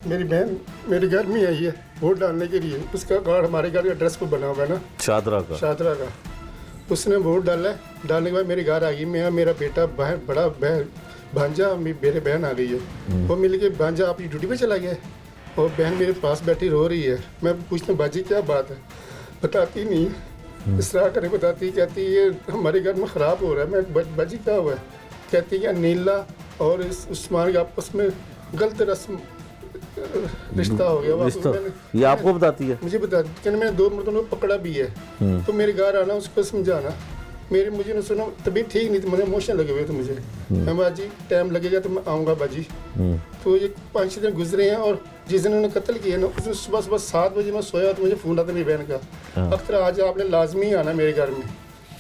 मेरी बहन मेरे घर में आई है वोट डालने के लिए। उसका कार्ड हमारे घर के एड्रेस पर बना हुआ है ना, शादरा का। उसने वोट डाला है। डालने के बाद मेरे घर आ गई। मैं मेरा बेटा बहन बड़ा बहन भांजा मेरे बहन आ गई है। वो मिल के भांजा अपनी ड्यूटी पे चला गया है और बहन मेरे पास बैठी रो रही है। मैं पूछता हूँ बाजी क्या बात है, बताती नहीं। इस तरह करे बताती, कहती ये हमारे घर में ख़राब हो रहा है। मैं बाजी क्या हुआ है, कहती है नीला और इस उस्मान के आपस में गलत रस्म रिश्ता हो गया। ये आपको बताती है? मुझे बताती, कहने मैंने 2 मरतबा पकड़ा भी है। तो मेरे घर आना, उसको समझाना। मुझे ना सुनो, तबीयत ठीक नहीं थी, मुझे इमोशन लगे हुए थे मुझे। मैं बाजी टाइम लगेगा तो मैं आऊँगा बाजी। तो ये 5-6 दिन गुजरे हैं और जिस दिन उन्होंने कत्ल किया ना, उस दिन सुबह 7 बजे मैं सोया तो मुझे फ़ोन आता मेरी बहन का, अख्तर आज आपने लाजमी आना मेरे घर में।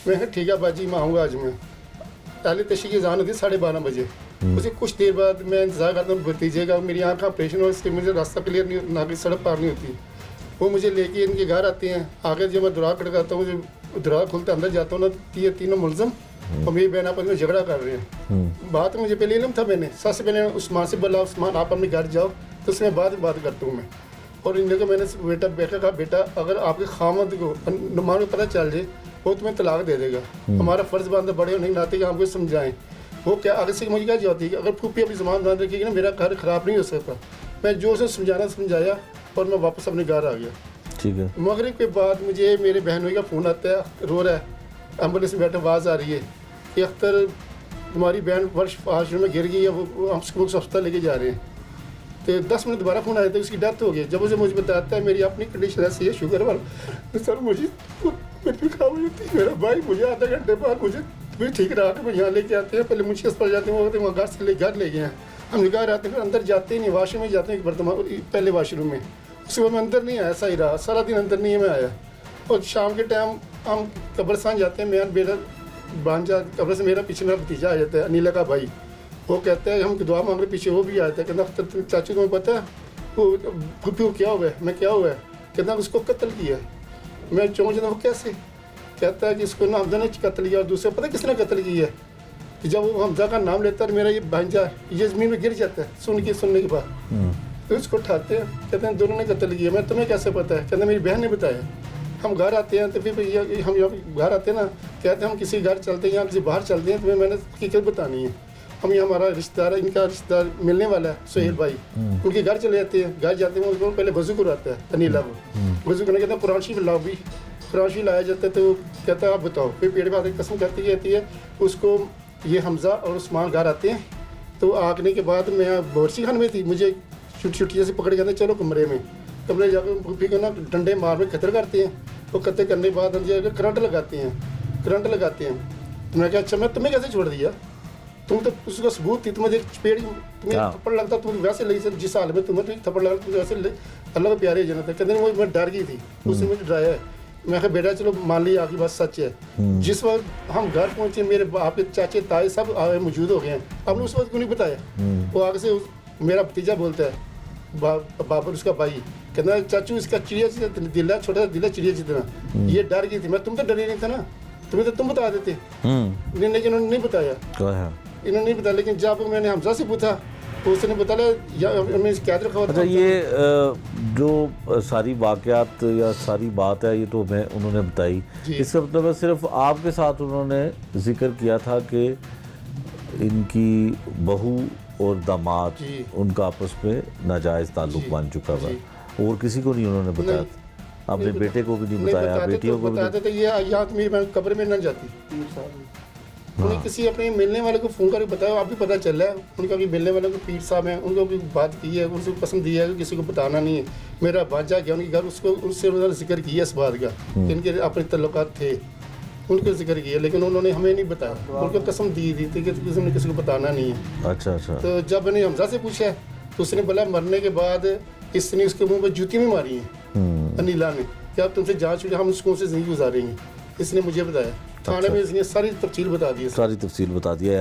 मैं ठीक है बाजी मैं आऊँगा आज। मैं पहले तशी की जान होती 12:30 बजे। उसे कुछ देर बाद मैं इंतज़ार करता हूँ भतीजे का, मेरी आँख का ऑपरेशन हो, इसके मुझे रास्ता क्लियर नहीं, ना कि सड़क पार नहीं होती। वो मुझे लेके इनके घर आते हैं। आगे जब मैं दुरा खड़काता हूँ, मुझे दुरा खुलते अंदर जाता हूँ ना, तीनों मुलजम और मेरी बहन आपस में झगड़ा कर रहे हैं। बात मुझे पहले इल्म था, मैंने सबसे पहले उस्मान से बोला, उस्मान आप अपने घर जाओ, तो उसमें बाद बात करता हूँ मैं। और इन लोगों को मैंने बेटा कहा, बेटा अगर आपके खामद को नुमान को पता चल जाए वो तुम्हें तलाक दे देगा। हमारा फ़र्ज़ बनता बड़े होने के नाते कि हमको समझाएं। वो क्या आगे से मुझे क्या जाती है कि अगर फूफी अपनी ज़बान ध्यान रखेगी ना, मेरा घर ख़राब नहीं हो सकता। मैं जो उसे समझाया और मैं वापस अपने घर आ गया। ठीक है। मगरिब के बाद मुझे मेरे बहनों का फ़ोन आता है, रो रहा है, एम्बुलेंस में बैठा आवाज़ आ रही है कि अख्तर तुम्हारी बहन वर्ष आश्रम में गिर गई है, वो हम उसको अस्पताल लेके जा रहे हैं। तो 10 मिनट दोबारा फ़ोन आया था, उसकी डेथ हो गई। जब उसे मुझे बताता है मेरी अपनी कंडीशन ऐसी है, शुगर वाला सर मुझे मेरा भाई मुझे आधा घंटे बाद मुझे भी ठीक रहा कि मैं यहाँ लेके आते हैं। पहले मुझे अस्पताल जाते हैं, वहाँ घर से घर ले गए हैं। हम घर आते हैं, फिर अंदर जाते ही नहीं, वाशरूम में जाते हैं पहले वाशरूम में। उसके बाद मैं अंदर नहीं आया, सही रहा सारा दिन अंदर नहीं मैं आया। और शाम के टाइम हम कब्रस्तान जाते हैं, मेरा बेटा भांजा कब्र से मेरा पीछे मेरा भतीजा आ जाता है, अनिला का भाई। वो कहता है हम दुआ मांग रहे, पीछे वो भी आता है, कहता अख्तर चाचू तुम्हें पता है वो फूफी क्या हुआ है? मैं क्या हुआ है? कहता उसको कत्ल किया है। मैं चौंक वो कैसे? कहता है कि इसको ना हमजा ने कत्ल किया और दूसरे पता किसने कत्ल किया है? कि जब वो हमजा का नाम लेता है मेरा ये भांजा ये ज़मीन में गिर जाता है सुनने के बाद। तो उसको उठाते हैं, कहते हैं दोनों ने कत्ल किया। मैं तुम्हें कैसे पता है? कहते मेरी बहन ने बताया। हम घर आते हैं तो फिर हम यहाँ घर आते हैं ना, कहते हैं हम किसी घर चलते हैं या किसी बाहर चलते हैं, तुम्हें मैंने हकीकत बतानी है। हम यहाँ हमारा रिश्तेदार है, इनका रिश्तेदार मिलने वाला है सुहेल भाई, उनके घर चले जाते हैं। घर जाते हैं उनको पहले वज़ू कराता है अनिला को। वज़ू करने कहते हैं कुरान शरीफ लाओ भी, कुरान शरीफ लाया जाता है। तो कहता है आप बताओ। फिर पेड़ बाद कसम कहती है उसको। ये हमजा और उस्मान घर आते हैं। तो आने के बाद मैं बोरसी खान में थी, मुझे छुट्टियों से पकड़ के कहते चलो कमरे जाकर फिर ना डंडे मार में कतर करते हैं। तो कतर करने के बाद जाकर करंट लगाते हैं। तो मैं क्या अच्छा मैं तुम्हें कैसे छोड़ दिया? तुम तो उसका सबूत थी, तुम्हें पेड़ तुम्हें थप्पड़ लगता, तुम वैसे लगी जिस हाल में तुम्हें थप्पड़ लगा, तुम वैसे अल्लाह के प्यारे जन्नत है। कहते हैं वो मैं डर गई थी, उसने मुझे डराया है। मैं कहा बेटा चलो मान लिया आपकी बात सच है। जिस वक्त हम घर पहुंचे मेरे बाप के चाचे ताए सब मौजूद हो गए हैं। आपने उस वक्त क्यों नहीं बताया? वो आगे से मेरा भतीजा बोलता है बाबर उसका भाई, कहता है चाचू इसका चिड़िया दिल है, छोटा सा दिल है चिड़िया जितना। ये डर गई थी। मैं तुम तो डरे नहीं था ना, तुम्हें तो तुम बता देते। लेकिन उन्होंने नहीं बताया, इन्होंने नहीं बताया। लेकिन जब मैंने हमजा से पूछा तो उसने बताया क्या रखा। अच्छा ये जो सारी वाक़यात या सारी बात है ये तो मैं उन्होंने बताई, इसका मतलब है सिर्फ आपके साथ उन्होंने जिक्र किया था कि इनकी बहू और दामाद उनका आपस में नाजायज़ ताल्लुक़ बन चुका हुआ, और किसी को नहीं उन्होंने बताया? अपने बेटे को भी नहीं बताया, बेटियों को भी बताते थे? ये याद मेरी कब्र में न जाती। उन्हें किसी अपने मिलने वाले को फ़ोन करके बताया, आप भी पता चल रहा है उनका भी मिलने वाले को पीर साहब हैं, उनको भी बात की है, उनसे पसंद दिया है कि किसी को बताना नहीं है। मेरा भांजा गया उनके घर, उसको उससे उन्होंने जिक्र किया इस बात का, इनके अपने तल्लुकात थे, उनको जिक्र किया। लेकिन उन्होंने हमें नहीं बताया, उनको कसम दी थी कि किसी को बताना नहीं है। अच्छा। तो जब मैंने हमजा से पूछा तो उसने बोला मरने के बाद इसने उसके मुँह पर जूती में मारी है अनिला ने, कि आप तुमसे जाँच हुई, हम उसको से ज़िंदगी गुजारेंगे। इसने मुझे बताया। थाने में इसने सारी तफसील बता दी है।